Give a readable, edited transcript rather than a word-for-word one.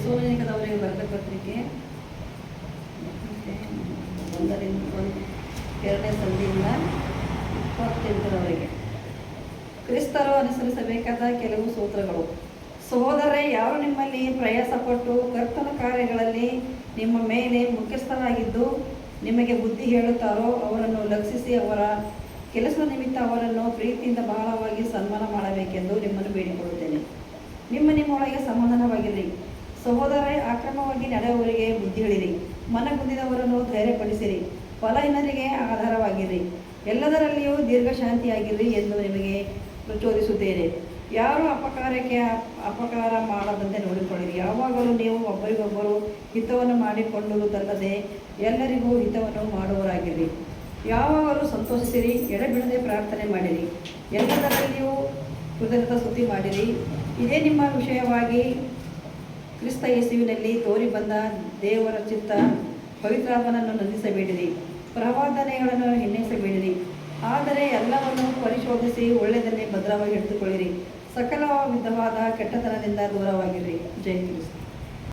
ಥೆಸಲೋನಿಕದವರಿಗೆ ಬರೆದ ಪತ್ರಿಕೆ 1-2ನೇ ಸಂಧಿಯಿಂದ 28ರವರೆಗೆ. ಕ್ರಿಸ್ತರು ಅನುಸರಿಸಬೇಕಾದ ಕೆಲವು ಸೂತ್ರಗಳು. ಸಹೋದರರೇ, ಯಾರು ನಿಮ್ಮಲ್ಲಿ ಪ್ರಯಾಸಪಟ್ಟು ಕರ್ತನ ಕಾರ್ಯಗಳಲ್ಲಿ ನಿಮ್ಮ ಮೇಲೆ ಮುಖ್ಯಸ್ಥರಾಗಿದ್ದು ನಿಮಗೆ ಬುದ್ಧಿ ಹೇಳುತ್ತಾರೋ ಅವರನ್ನು ಲಕ್ಷಿಸಿ ಅವರ ಕೆಲಸದ ನಿಮಿತ್ತ ಅವರನ್ನು ಪ್ರೀತಿಯಿಂದ ಬಹಳವಾಗಿ ಸನ್ಮಾನ ಮಾಡಬೇಕೆಂದು ನಿಮ್ಮನ್ನು ಬೇಡಿಕೊಳ್ಳುತ್ತೇನೆ. ನಿಮ್ಮೊಳಗೆ ಸಮಾಧಾನವಾಗಿರಿ. ಸಹೋದರರೇ, ಅಕ್ರಮವಾಗಿ ನಡೆಯುವವರಿಗೆ ಬುದ್ಧಿ ಹೇಳಿರಿ. ಮನಗುಂದಿದವರನ್ನು ಧೈರ್ಯಪಡಿಸಿರಿ. ಫಲಹೀನರಿಗೆ ಆಧಾರವಾಗಿರಿ. ಎಲ್ಲದರಲ್ಲಿಯೂ ದೀರ್ಘಶಾಂತಿಯಾಗಿರಿ ಎಂದು ನಿಮಗೆ ಪ್ರಚೋದಿಸುತ್ತೇನೆ. ಯಾರು ಅಪಕಾರ ಮಾಡದಂತೆ ನೋಡಿಕೊಳ್ಳಿರಿ. ಯಾವಾಗಲೂ ನೀವು ಒಬ್ಬರಿಗೊಬ್ಬರು ಹಿತವನ್ನು ಮಾಡಿಕೊಳ್ಳುವುದಲ್ಲದೆ ಎಲ್ಲರಿಗೂ ಹಿತವನ್ನು ಮಾಡುವವರಾಗಿರಿ. ಯಾವಾಗಲೂ ಸಂತೋಷಿಸಿರಿ, ಎಡೆಬಿಡದೆ ಪ್ರಾರ್ಥನೆ ಮಾಡಿರಿ, ಎಲ್ಲದರಲ್ಲಿಯೂ ಕೃತಜ್ಞತಾ ಸ್ತುತಿ ಮಾಡಿರಿ. ಇದೇ ನಿಮ್ಮ ವಿಷಯವಾಗಿ ಕ್ರಿಸ್ತ ಯೇಸುವಿನಲ್ಲಿ ತೋರಿ ಬಂದ ದೇವರ ಚಿತ್ತ. ಪವಿತ್ರಾತ್ಮನನ್ನು ನಂದಿಸಬೇಡಿರಿ, ಪ್ರವಾದನೆಗಳನ್ನು ಎನ್ನಿಸಬೇಡಿರಿ. ಆದರೆ ಎಲ್ಲವನ್ನು ಪರಿಶೋಧಿಸಿ ಒಳ್ಳೆಯದನ್ನೇ ಭದ್ರವಾಗಿ ಹಿಡಿದುಕೊಳ್ಳಿರಿ. ಸಕಲ ವಿಧವಾದ ಕೆಟ್ಟತನದಿಂದ ದೂರವಾಗಿರಿ. ಜೈ ಕ್ರಿಸ್ತ.